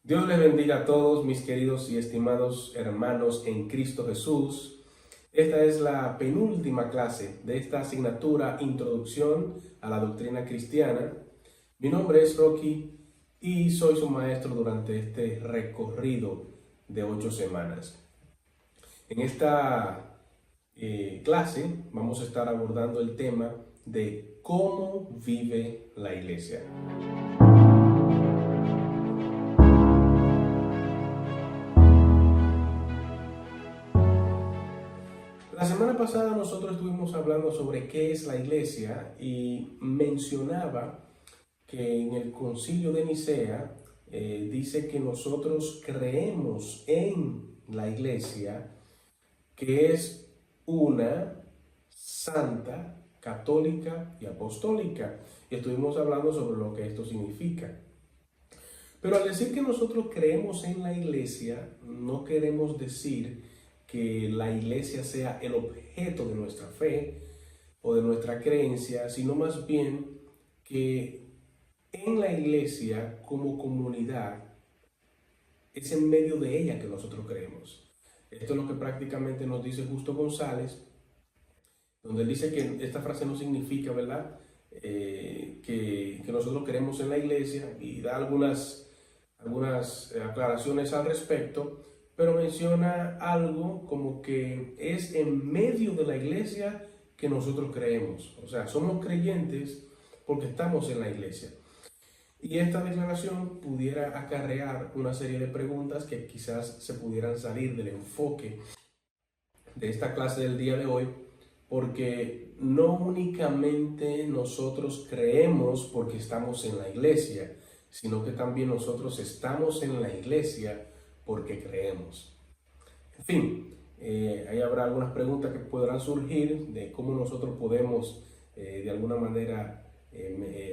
Dios les bendiga a todos mis queridos y estimados hermanos en Cristo Jesús. Esta es la penúltima clase de esta asignatura Introducción a la Doctrina Cristiana. Mi nombre es Rocky y soy su maestro durante este recorrido de 8 semanas. En esta clase vamos a estar abordando el tema de cómo vive la iglesia. La semana pasada nosotros estuvimos hablando sobre qué es la iglesia y mencionaba que en el Concilio de Nicea dice que nosotros creemos en la iglesia, que es una, santa, católica y apostólica. Y estuvimos hablando sobre lo que esto significa. Pero al decir que nosotros creemos en la iglesia, no queremos decir que la iglesia sea el objeto de nuestra fe o de nuestra creencia, sino más bien que en la iglesia como comunidad es en medio de ella que nosotros creemos. Esto es lo que prácticamente nos dice Justo González, donde él dice que esta frase no significa, ¿verdad?, que nosotros creemos en la iglesia, y da algunas aclaraciones al respecto, pero menciona algo como que es en medio de la iglesia que nosotros creemos. O sea, somos creyentes porque estamos en la iglesia. Y esta declaración pudiera acarrear una serie de preguntas que quizás se pudieran salir del enfoque de esta clase del día de hoy, porque no únicamente nosotros creemos porque estamos en la iglesia, sino que también nosotros estamos en la iglesia porque creemos. En fin, ahí habrá algunas preguntas que podrán surgir de cómo nosotros podemos de alguna manera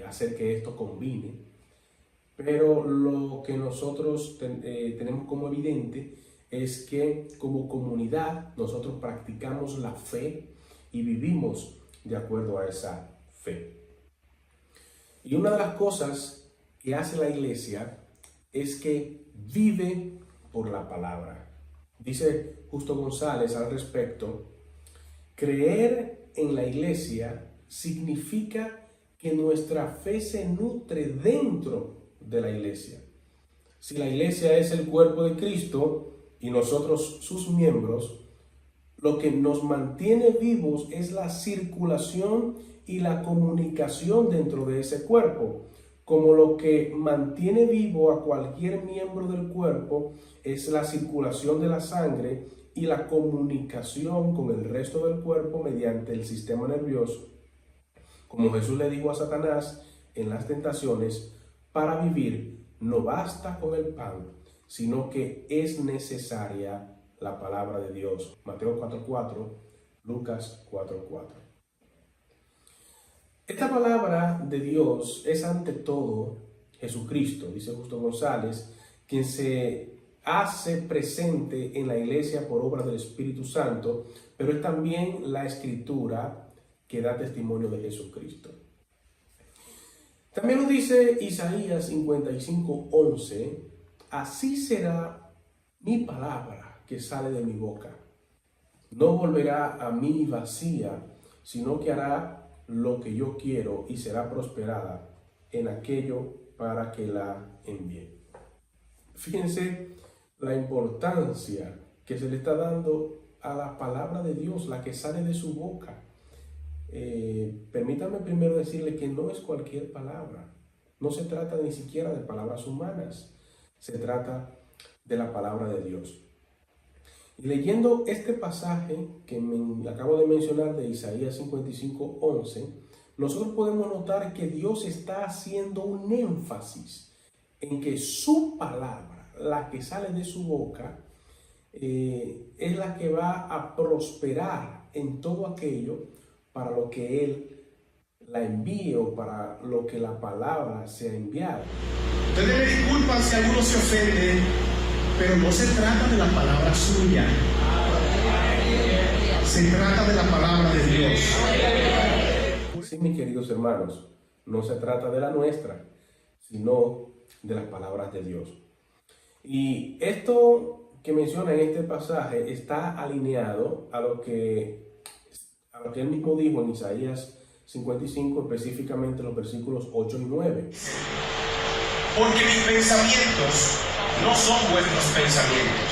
hacer que esto combine. Pero lo que nosotros tenemos como evidente es que como comunidad nosotros practicamos la fe y vivimos de acuerdo a esa fe. Y una de las cosas que hace la iglesia es que vive por la palabra. Dice Justo González al respecto: creer en la iglesia significa que nuestra fe se nutre dentro de la iglesia. Si la iglesia es el cuerpo de Cristo y nosotros sus miembros, lo que nos mantiene vivos es la circulación y la comunicación dentro de ese cuerpo. Como lo que mantiene vivo a cualquier miembro del cuerpo es la circulación de la sangre y la comunicación con el resto del cuerpo mediante el sistema nervioso. Como Jesús le dijo a Satanás en las tentaciones, para vivir no basta con el pan, sino que es necesaria la palabra de Dios. Mateo 4:4, Lucas 4:4. Esta palabra de Dios es ante todo Jesucristo, dice Justo González, quien se hace presente en la iglesia por obra del Espíritu Santo, pero es también la Escritura que da testimonio de Jesucristo. También nos dice Isaías 55:11, así será mi palabra que sale de mi boca. No volverá a mí vacía, sino que hará lo que yo quiero y será prosperada en aquello para que la envíe. Fíjense la importancia que se le está dando a la palabra de Dios, la que sale de su boca. Permítanme primero decirle que no es cualquier palabra. No se trata ni siquiera de palabras humanas. Se trata de la palabra de Dios. Y leyendo este pasaje que acabo de mencionar de Isaías 55:11, nosotros podemos notar que Dios está haciendo un énfasis en que su palabra, la que sale de su boca, es la que va a prosperar en todo aquello para lo que Él la envíe o para lo que la palabra sea enviada. Ustedes me disculpan si alguno se ofende, pero no se trata de la palabra suya. Se trata de la palabra de Dios. Sí, mis queridos hermanos, no se trata de la nuestra, sino de las palabras de Dios. Y esto que menciona en este pasaje está alineado a lo que él mismo dijo en Isaías 55, específicamente los versículos 8 y 9. Porque mis pensamientos no son vuestros pensamientos,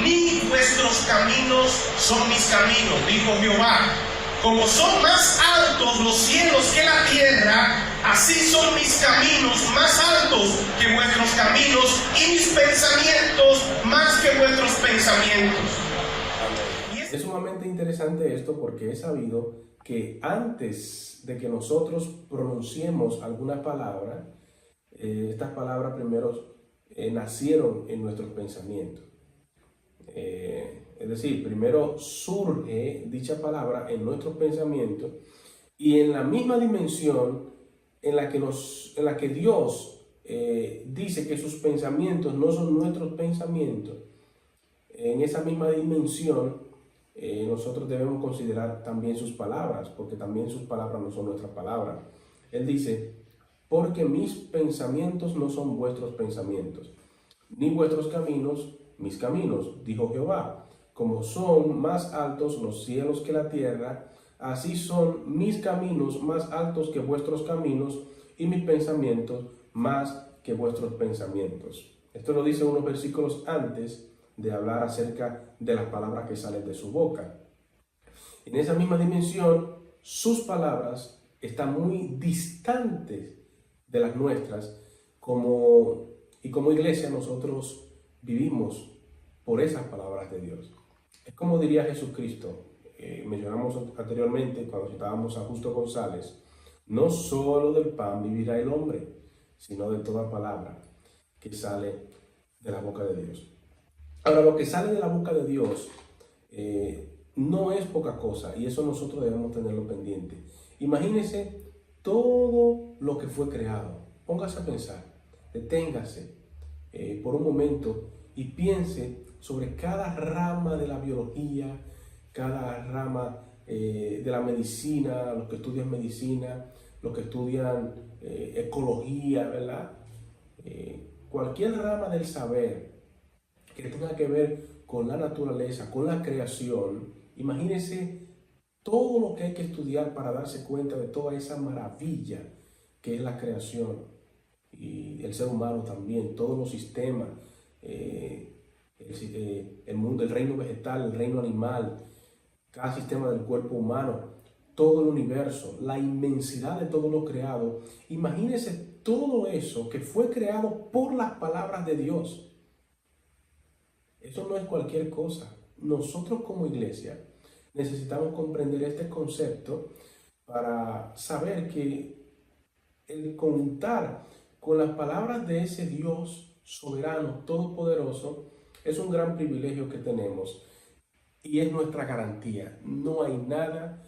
ni vuestros caminos son mis caminos, dijo Jehová. Como son más altos los cielos que la tierra, así son mis caminos más altos que vuestros caminos y mis pensamientos más que vuestros pensamientos. Es sumamente interesante esto porque he sabido que antes de que nosotros pronunciemos alguna palabra, estas palabras primero nacieron en nuestros pensamientos. Es decir, primero surge dicha palabra en nuestros pensamientos y en la misma dimensión en la que Dios dice que sus pensamientos no son nuestros pensamientos, en esa misma dimensión nosotros debemos considerar también sus palabras, porque también sus palabras no son nuestras palabras. Él dice, porque mis pensamientos no son vuestros pensamientos, ni vuestros caminos mis caminos, dijo Jehová. Como son más altos los cielos que la tierra, así son mis caminos más altos que vuestros caminos y mis pensamientos más que vuestros pensamientos. Esto lo dice unos versículos antes de hablar acerca de las palabras que salen de su boca. En esa misma dimensión, sus palabras están muy distantes de las nuestras, y como iglesia nosotros vivimos por esas palabras de Dios. Es como diría Jesucristo, mencionamos anteriormente cuando citábamos a Justo González, no solo del pan vivirá el hombre, sino de toda palabra que sale de la boca de Dios. Ahora, lo que sale de la boca de Dios no es poca cosa, y eso nosotros debemos tenerlo pendiente. Imagínese todo lo que fue creado. Póngase a pensar, deténgase por un momento y piense sobre cada rama de la biología, cada rama de la medicina, los que estudian medicina, los que estudian ecología, ¿verdad? Cualquier rama del saber que tenga que ver con la naturaleza, con la creación, imagínese todo lo que hay que estudiar para darse cuenta de toda esa maravilla que es la creación y el ser humano también, todos los sistemas, el mundo, el reino vegetal, el reino animal, cada sistema del cuerpo humano, todo el universo, la inmensidad de todo lo creado. Imagínese todo eso que fue creado por las palabras de Dios. Eso no es cualquier cosa. Nosotros como iglesia necesitamos comprender este concepto para saber que el contar con las palabras de ese Dios soberano, todopoderoso, es un gran privilegio que tenemos y es nuestra garantía. No hay nada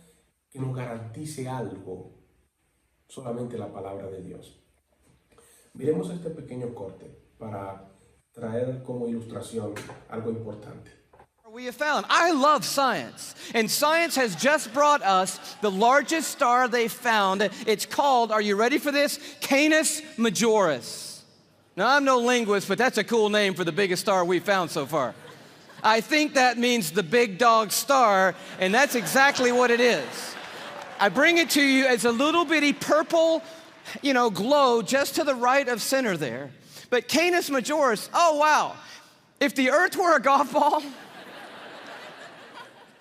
que nos garantice algo, solamente la palabra de Dios. Miremos este pequeño corte para traer como ilustración algo importante. We have found. I love science, and science has just brought us the largest star they've found. It's called, are you ready for this? Canis Majoris. Now, I'm no linguist, but that's a cool name for the biggest star we've found so far. I think that means the big dog star, and that's exactly what it is. I bring it to you as a little bitty purple, glow just to the right of center there. But Canis Majoris, oh wow, if the earth were a golf ball,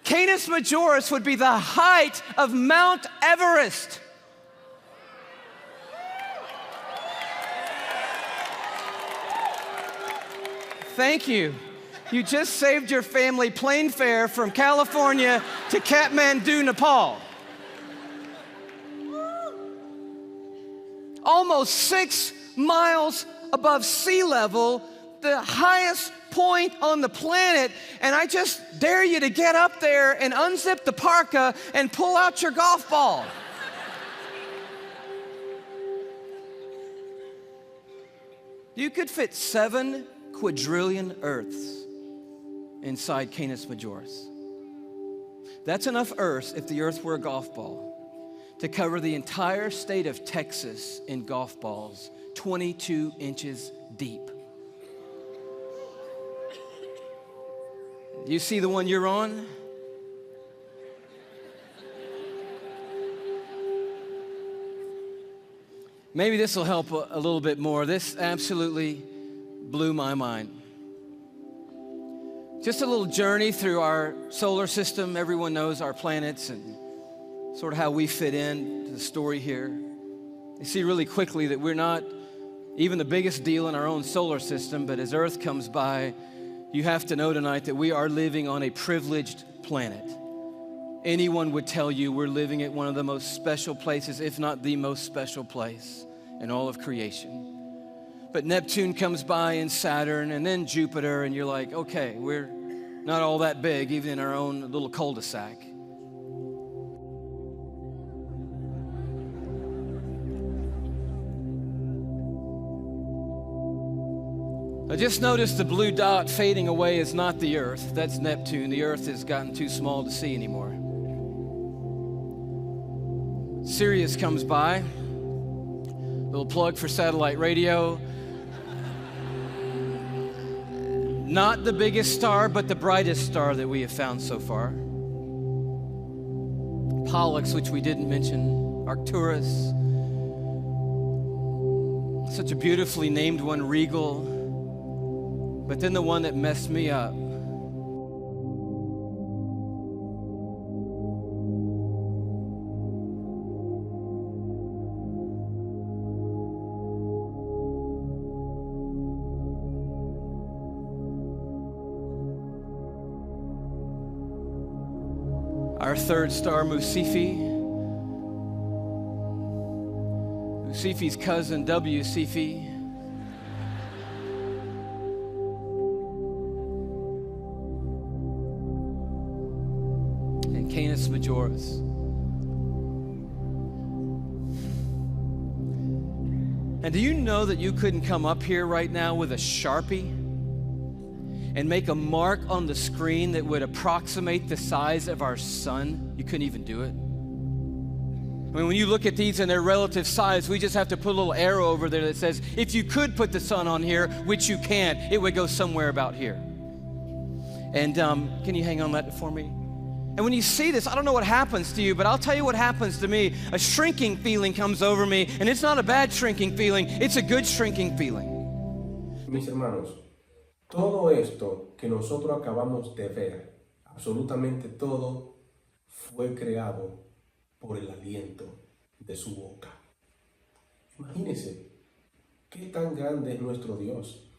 Canis Majoris would be the height of Mount Everest. Thank you. You just saved your family plane fare from California to Kathmandu, Nepal. Almost 6 miles above sea level, the highest point on the planet, and I just dare you to get up there and unzip the parka and pull out your golf ball. You could fit 7 quadrillion Earths inside Canis Majoris. That's enough Earth, if the Earth were a golf ball, to cover the entire state of Texas in golf balls, 22 inches deep. Do you see the one you're on? Maybe this will help a little bit more. This absolutely blew my mind. Just a little journey through our solar system. Everyone knows our planets and sort of how we fit in to the story here. You see really quickly that we're not even the biggest deal in our own solar system, but as Earth comes by, you have to know tonight that we are living on a privileged planet. Anyone would tell you we're living at one of the most special places, if not the most special place in all of creation. But Neptune comes by and Saturn and then Jupiter, and you're like, okay, we're not all that big, even in our own little cul-de-sac. I just noticed the blue dot fading away is not the Earth. That's Neptune. The Earth has gotten too small to see anymore. Sirius comes by. Little plug for satellite radio. Not the biggest star, but the brightest star that we have found so far. Pollux, which we didn't mention. Arcturus. Such a beautifully named one, Regal. But then the one that messed me up. Our third star, Musifi. Musifi's cousin, W. Cephei. And Canis Majoris. And do you know that you couldn't come up here right now with a Sharpie and make a mark on the screen that would approximate the size of our sun? You couldn't even do it. I mean, when you look at these in their relative size, we just have to put a little arrow over there that says, if you could put the sun on here, which you can't, it would go somewhere about here. And can you hang on that for me? And when you see this, I don't know what happens to you, but I'll tell you what happens to me. A shrinking feeling comes over me, and it's not a bad shrinking feeling, it's a good shrinking feeling. Mis hermanos, todo esto que nosotros acabamos de ver, absolutamente todo, fue creado por el aliento de su boca. Imagínense qué tan grande es nuestro Dios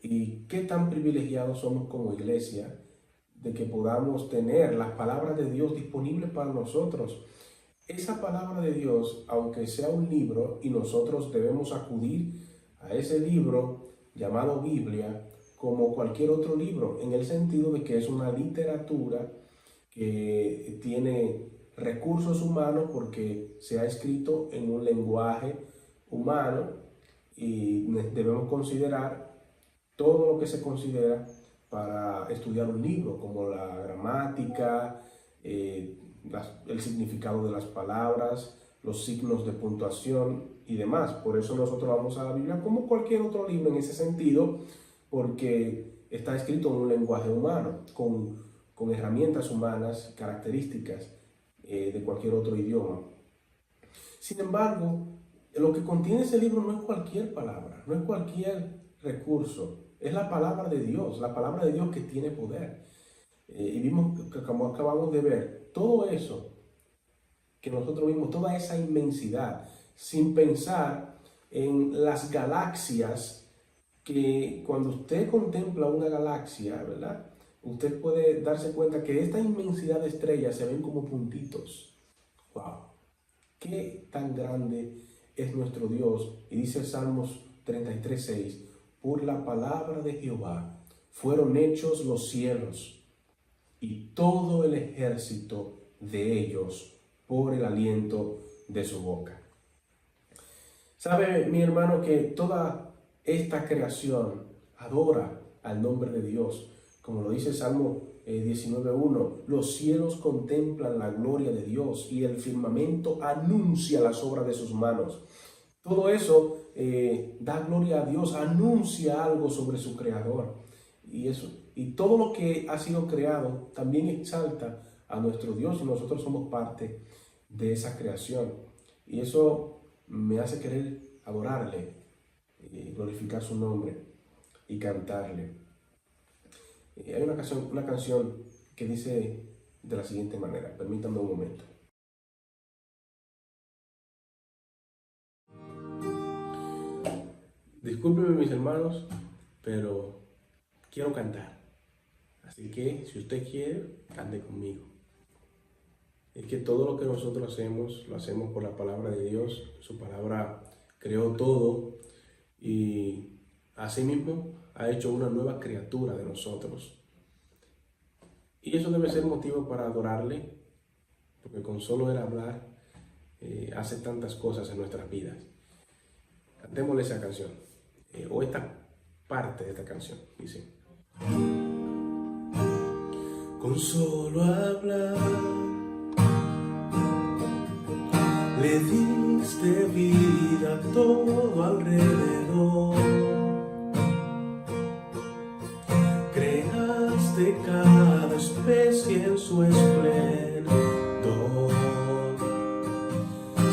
y qué tan privilegiados somos como iglesia de que podamos tener las palabras de Dios disponibles para nosotros. Esa palabra de Dios, aunque sea un libro y nosotros debemos acudir a ese libro llamado Biblia, como cualquier otro libro, en el sentido de que es una literatura que tiene recursos humanos porque se ha escrito en un lenguaje humano y debemos considerar todo lo que se considera para estudiar un libro, como la gramática, el significado de las palabras, los signos de puntuación y demás. Por eso nosotros vamos a la Biblia como cualquier otro libro en ese sentido, porque está escrito en un lenguaje humano, con herramientas humanas, características de cualquier otro idioma. Sin embargo, lo que contiene ese libro no es cualquier palabra, no es cualquier recurso, es la palabra de Dios que tiene poder. Y vimos, como acabamos de ver, todo eso que nosotros vimos, toda esa inmensidad, sin pensar en las galaxias, que cuando usted contempla una galaxia, ¿verdad?, usted puede darse cuenta que esta inmensidad de estrellas se ven como puntitos. ¡Wow! ¡Qué tan grande es nuestro Dios! Y dice Salmos 33:6, por la palabra de Jehová fueron hechos los cielos y todo el ejército de ellos por el aliento de su boca. ¿Sabe, mi hermano, que toda esta creación adora al nombre de Dios? Como lo dice Salmo 19:1, los cielos contemplan la gloria de Dios y el firmamento anuncia las obras de sus manos. Todo eso da gloria a Dios, anuncia algo sobre su Creador. y todo lo que ha sido creado también exalta a nuestro Dios y nosotros somos parte de esa creación. Y eso me hace querer adorarle, glorificar su nombre y cantarle. Hay una canción que dice de la siguiente manera, permítanme un momento. Discúlpenme mis hermanos, pero quiero cantar. Así que si usted quiere, cante conmigo. Es que todo lo que nosotros hacemos, lo hacemos por la palabra de Dios. Su palabra creó todo y asimismo ha hecho una nueva criatura de nosotros. Y eso debe ser motivo para adorarle, porque con solo el hablar hace tantas cosas en nuestras vidas. Cantémosle esa canción, o esta parte de esta canción, dice. Con solo hablar le diste vida a todo alrededor. Creaste cada especie en su esplendor.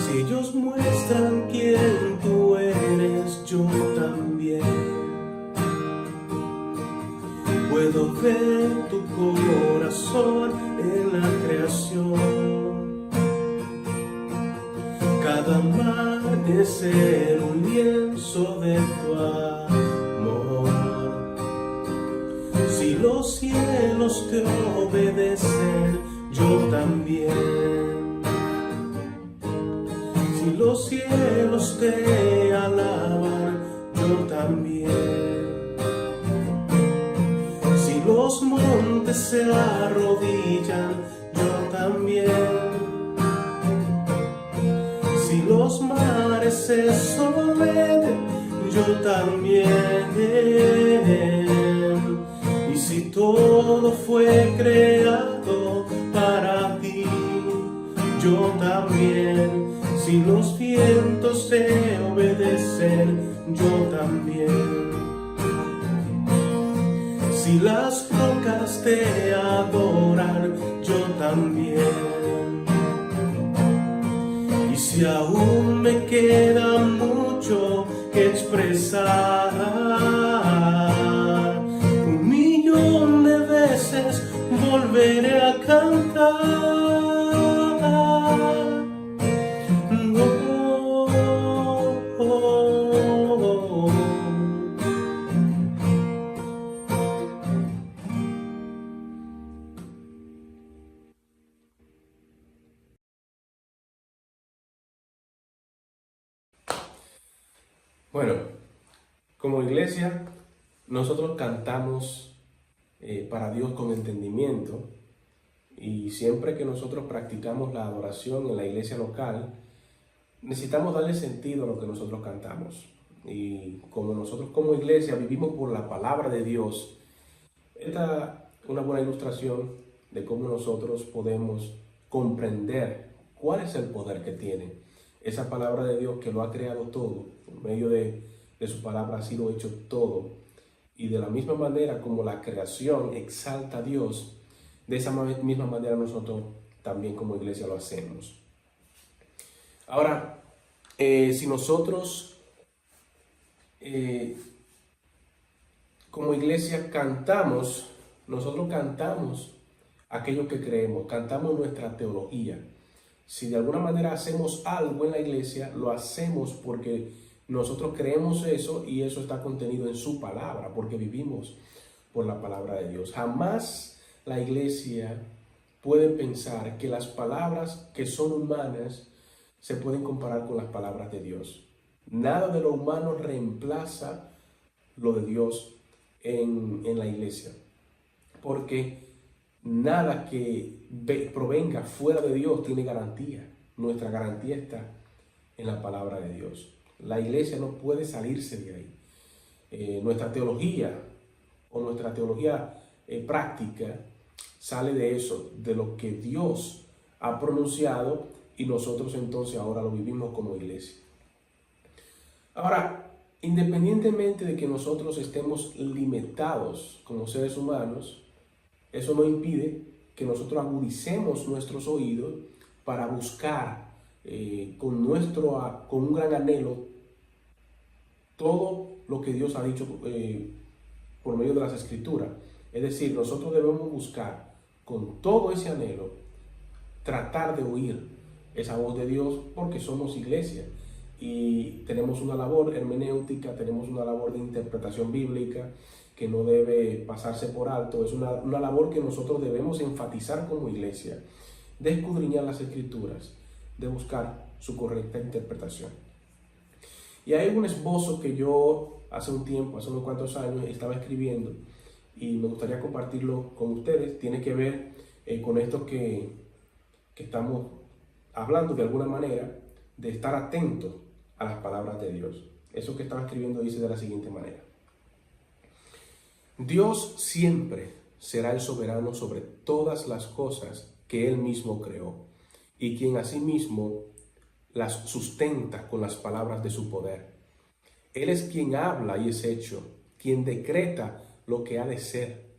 Si ellos muestran quién tú eres, yo también puedo ver tu corazón en la creación. Cada amanecer un lienzo de tu amor. Si los cielos te obedecen, yo también. Si los cielos te alaban, yo también. Si los montes se arrodillan, yo también. Si los mares se someten, yo también. Y si todo fue creado para ti, yo también. Si los vientos te obedecen, yo también. Si las rocas te adoran, yo también. Y si aún me queda mucho que expresar, 1,000,000 de veces volveré a cantar. Bueno, como iglesia, nosotros cantamos para Dios con entendimiento, y siempre que nosotros practicamos la adoración en la iglesia local, necesitamos darle sentido a lo que nosotros cantamos. Y como nosotros como iglesia vivimos por la palabra de Dios, esta es una buena ilustración de cómo nosotros podemos comprender cuál es el poder que tiene esa palabra de Dios, que lo ha creado todo. Por medio de su palabra ha sido hecho todo. Y de la misma manera como la creación exalta a Dios, de esa misma manera nosotros también como iglesia lo hacemos. Ahora, si nosotros como iglesia cantamos, nosotros cantamos aquello que creemos, cantamos nuestra teología. Si de alguna manera hacemos algo en la iglesia, lo hacemos porque nosotros creemos eso, y eso está contenido en su palabra, porque vivimos por la palabra de Dios. Jamás la iglesia puede pensar que las palabras que son humanas se pueden comparar con las palabras de Dios. Nada de lo humano reemplaza lo de Dios en la iglesia, porque nada que provenga fuera de Dios tiene garantía. Nuestra garantía está en la palabra de Dios. La iglesia no puede salirse de ahí. Nuestra teología o nuestra teología práctica sale de eso, de lo que Dios ha pronunciado, y nosotros entonces ahora lo vivimos como iglesia. Ahora, Independientemente de que nosotros estemos limitados como seres humanos, eso no impide que nosotros agudicemos nuestros oídos para buscar con un gran anhelo todo lo que Dios ha dicho por medio de las Escrituras. Es decir, nosotros debemos buscar con todo ese anhelo tratar de oír esa voz de Dios, porque somos iglesia y tenemos una labor hermenéutica, tenemos una labor de interpretación bíblica que no debe pasarse por alto. Es una labor que nosotros debemos enfatizar como iglesia, de escudriñar las Escrituras, de buscar su correcta interpretación. Y hay un esbozo que yo hace un tiempo, hace unos cuantos años, estaba escribiendo y me gustaría compartirlo con ustedes. Tiene que ver con esto que estamos hablando de alguna manera, de estar atentos a las palabras de Dios. Eso que estaba escribiendo dice de la siguiente manera: Dios siempre será el soberano sobre todas las cosas que Él mismo creó, y quien asimismo las sustenta con las palabras de su poder. Él es quien habla y es hecho, quien decreta lo que ha de ser.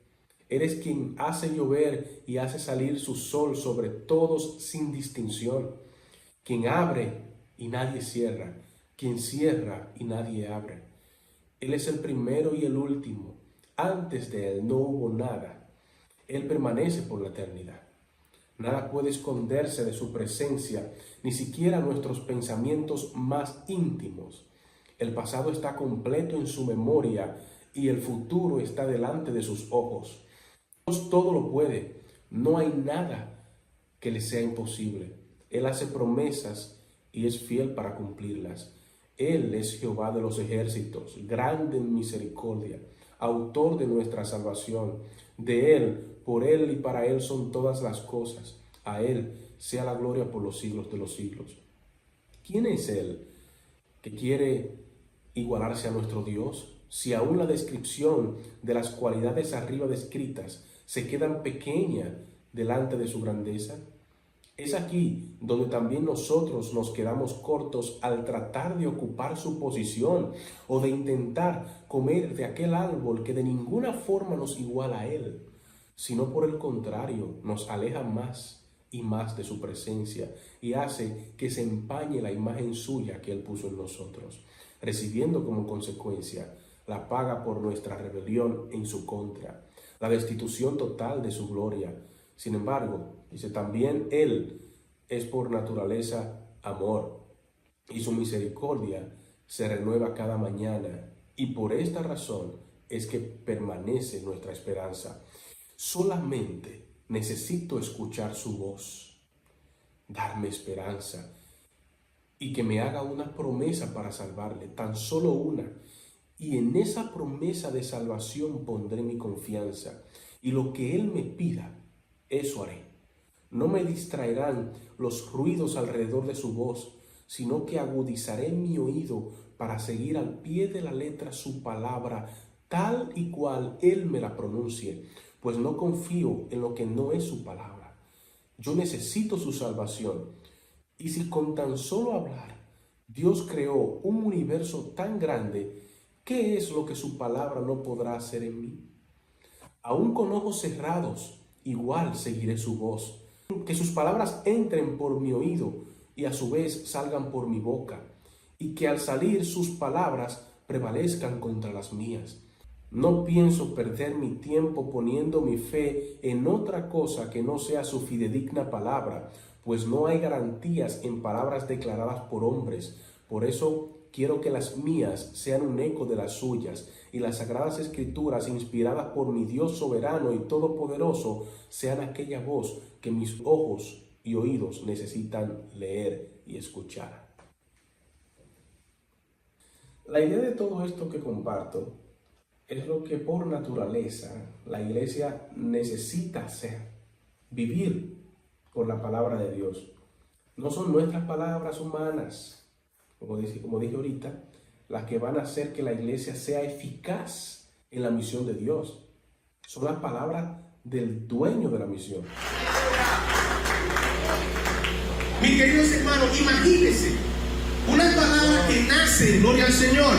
Él es quien hace llover y hace salir su sol sobre todos sin distinción, quien abre y nadie cierra, quien cierra y nadie abre. Él es el primero y el último. Antes de Él no hubo nada. Él permanece por la eternidad. Nada puede esconderse de su presencia, ni siquiera nuestros pensamientos más íntimos. El pasado está completo en su memoria y el futuro está delante de sus ojos. Dios todo lo puede, no hay nada que le sea imposible. Él hace promesas y es fiel para cumplirlas. Él es Jehová de los ejércitos, grande en misericordia, autor de nuestra salvación. De Él, por Él y para Él son todas las cosas. A Él sea la gloria por los siglos de los siglos. ¿Quién es Él que quiere igualarse a nuestro Dios? Si aún la descripción de las cualidades arriba descritas se quedan pequeñas delante de su grandeza. Es aquí donde también nosotros nos quedamos cortos al tratar de ocupar su posición o de intentar comer de aquel árbol que de ninguna forma nos iguala a Él, sino por el contrario nos aleja más y más de su presencia y hace que se empañe la imagen suya que Él puso en nosotros, recibiendo como consecuencia la paga por nuestra rebelión en su contra, la destitución total de su gloria. Sin embargo, dice también Él es por naturaleza amor y su misericordia se renueva cada mañana, y por esta razón es que permanece nuestra esperanza. Solamente necesito escuchar su voz, darme esperanza y que me haga una promesa para salvarle, tan solo una. Y en esa promesa de salvación pondré mi confianza, y lo que Él me pida, eso haré. No me distraerán los ruidos alrededor de su voz, sino que agudizaré mi oído para seguir al pie de la letra su palabra, tal y cual Él me la pronuncie, pues no confío en lo que no es su palabra. Yo necesito su salvación, y si con tan solo hablar Dios creó un universo tan grande, ¿qué es lo que su palabra no podrá hacer en mí? Aún con ojos cerrados, igual seguiré su voz. Que sus palabras entren por mi oído y a su vez salgan por mi boca, y que al salir sus palabras prevalezcan contra las mías. No pienso perder mi tiempo poniendo mi fe en otra cosa que no sea su fidedigna palabra, pues no hay garantías en palabras declaradas por hombres. Por eso quiero que las mías sean un eco de las suyas, y las sagradas escrituras inspiradas por mi Dios soberano y todopoderoso sean aquella voz que mis ojos y oídos necesitan leer y escuchar. La idea de todo esto que comparto es lo que por naturaleza la iglesia necesita hacer, vivir por la palabra de Dios. No son nuestras palabras humanas, como dije ahorita, las que van a hacer que la iglesia sea eficaz en la misión de Dios. Son las palabras del dueño de la misión. Mis queridos hermanos, imagínense una palabra que nace, gloria al Señor,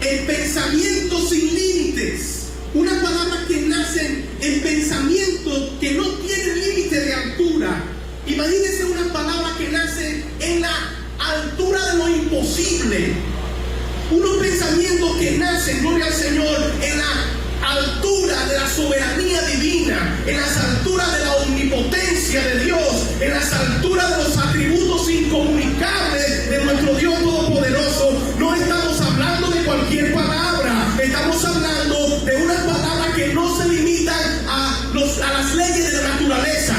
el pensamiento sin límites. Una palabra que nace en pensamientos que no tienen límite de altura. Imagínense una palabra que nace en la altura de lo imposible. Unos pensamientos que nacen, gloria al Señor, en la altura de la soberanía divina, en las alturas de la omnipotencia de Dios, en las alturas de los atributos incomunicables de nuestro Dios Todopoderoso. No estamos hablando de cualquier palabra, estamos hablando de una palabra que no se limita a las leyes de la naturaleza.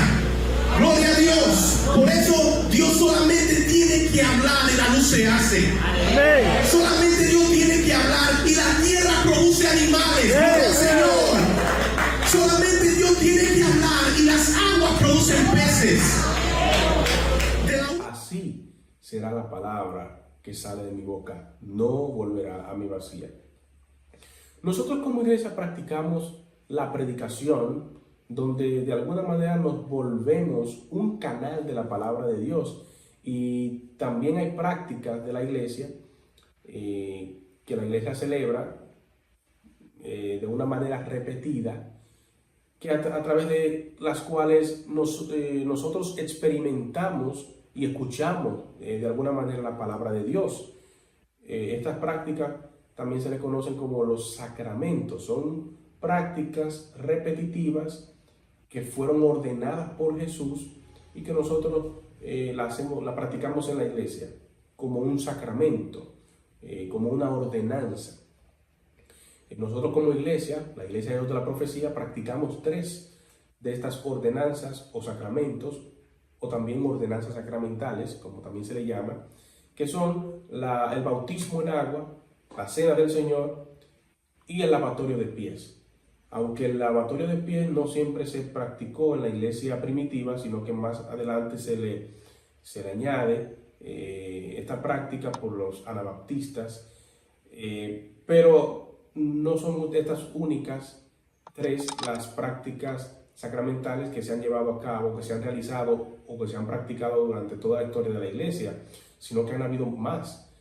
Gloria a Dios. Por eso Dios solamente tiene que hablar y la luz se hace. Amén. Solamente Dios tiene que hablar y la tierra produce animales. Gloria al Señor. Solamente Dios tiene que hablar y las aguas producen peces. Así será la palabra que sale de mi boca, no volverá a mi vacía. Nosotros como iglesia practicamos la predicación, donde de alguna manera nos volvemos un canal de la palabra de Dios. Y también hay prácticas de la iglesia que la iglesia celebra de una manera repetida, que a través de las cuales nosotros experimentamos y escuchamos de alguna manera la palabra de Dios. Estas prácticas también se le conocen como los sacramentos. Son prácticas repetitivas que fueron ordenadas por Jesús y que nosotros la practicamos en la iglesia como un sacramento, como una ordenanza. Nosotros como iglesia, la Iglesia de Dios de la Profecía, practicamos 3 de estas ordenanzas o sacramentos, o también ordenanzas sacramentales, como también se le llama, que son el bautismo en agua, la cena del Señor y el lavatorio de pies. Aunque el lavatorio de pies no siempre se practicó en la iglesia primitiva, sino que más adelante se le añade esta práctica por los anabaptistas, pero no son estas únicas 3 las prácticas sacramentales que se han llevado a cabo, que se han realizado o que se han practicado durante toda la historia de la iglesia, sino que han habido más.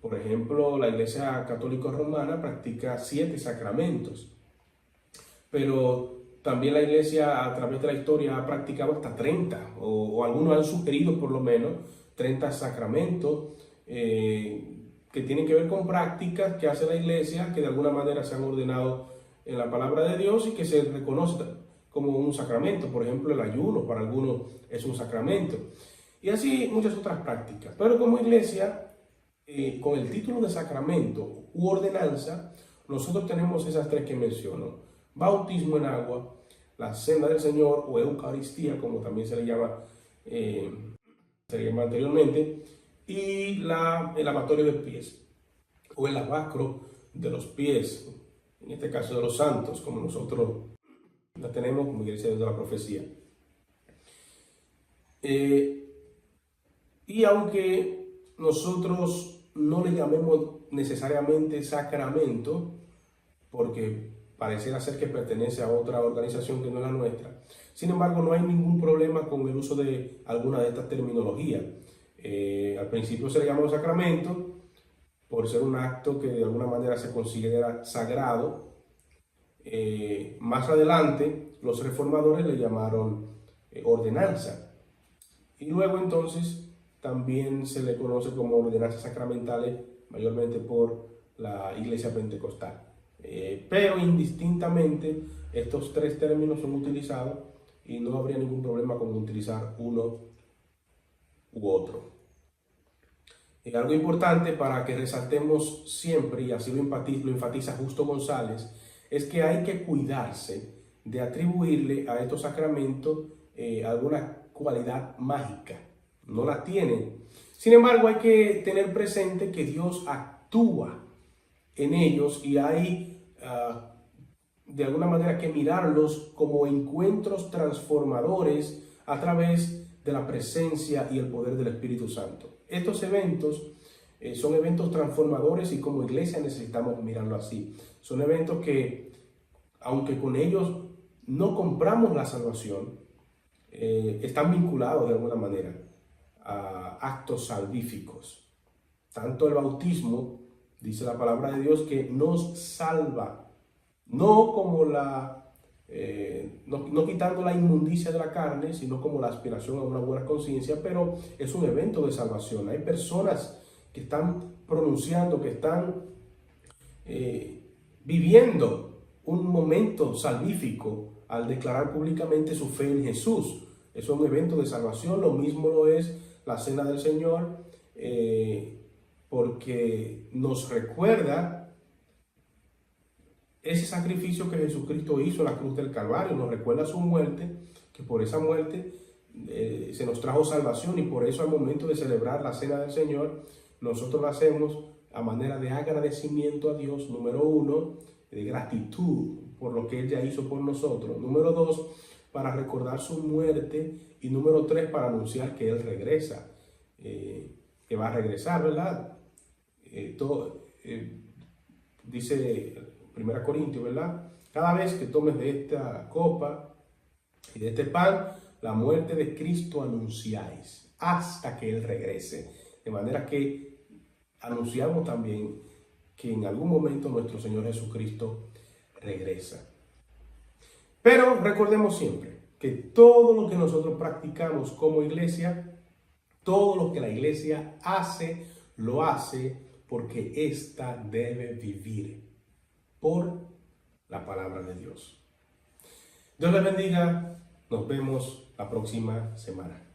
Por ejemplo, la Iglesia Católica Romana practica 7 sacramentos, pero también la Iglesia a través de la historia ha practicado hasta 30, o algunos han sugerido por lo menos 30 sacramentos que tienen que ver con prácticas que hace la Iglesia, que de alguna manera se han ordenado en la palabra de Dios y que se reconoce como un sacramento. Por ejemplo, el ayuno para algunos es un sacramento, y así muchas otras prácticas. Pero como Iglesia, con el título de sacramento u ordenanza, nosotros tenemos esas 3 que menciono: bautismo en agua, la cena del Señor o Eucaristía, como también se le llama anteriormente, y el lavatorio de pies o el lavacro de los pies, en este caso de los santos, como nosotros la tenemos como Iglesia de la Profecía. Y aunque nosotros no le llamemos necesariamente sacramento, porque pareciera ser que pertenece a otra organización que no es la nuestra, sin embargo no hay ningún problema con el uso de alguna de estas terminologías. Al principio se le llamó sacramento por ser un acto que de alguna manera se considera sagrado. Más adelante los reformadores le llamaron ordenanza, y luego entonces también se le conoce como ordenanzas sacramentales, mayormente por la Iglesia Pentecostal. Pero indistintamente estos 3 términos son utilizados y no habría ningún problema con utilizar uno u otro. Algo importante para que resaltemos siempre, y así lo enfatiza Justo González, es que hay que cuidarse de atribuirle a estos sacramentos alguna cualidad mágica. No la tienen. Sin embargo, hay que tener presente que Dios actúa en ellos y hay de alguna manera que mirarlos como encuentros transformadores a través de la presencia y el poder del Espíritu Santo. Estos eventos son eventos transformadores y como iglesia necesitamos mirarlo así. Son eventos que, aunque con ellos no compramos la salvación, están vinculados de alguna manera a actos salvíficos. Tanto el bautismo Dice la palabra de Dios que nos salva, no como no quitando la inmundicia de la carne, sino como la aspiración a una buena conciencia, pero es un evento de salvación. Hay personas que están pronunciando, que están viviendo un momento salvífico al declarar públicamente su fe en Jesús. Es un evento de salvación. Lo mismo lo es la Cena del Señor, porque nos recuerda ese sacrificio que Jesucristo hizo en la cruz del Calvario. Nos recuerda su muerte, que por esa muerte se nos trajo salvación, y por eso al momento de celebrar la Cena del Señor, nosotros lo hacemos a manera de agradecimiento a Dios, número uno, de gratitud por lo que Él ya hizo por nosotros, número dos, para recordar su muerte, y número tres, para anunciar que Él regresa, que va a regresar, ¿verdad? Dice 1 Corintios, ¿verdad? Cada vez que tomes de esta copa y de este pan, la muerte de Cristo anunciáis hasta que Él regrese. De manera que anunciamos también que en algún momento nuestro Señor Jesucristo regresa. Pero recordemos siempre que todo lo que nosotros practicamos como iglesia, todo lo que la iglesia hace, lo hace porque ésta debe vivir por la palabra de Dios. Dios les bendiga. Nos vemos la próxima semana.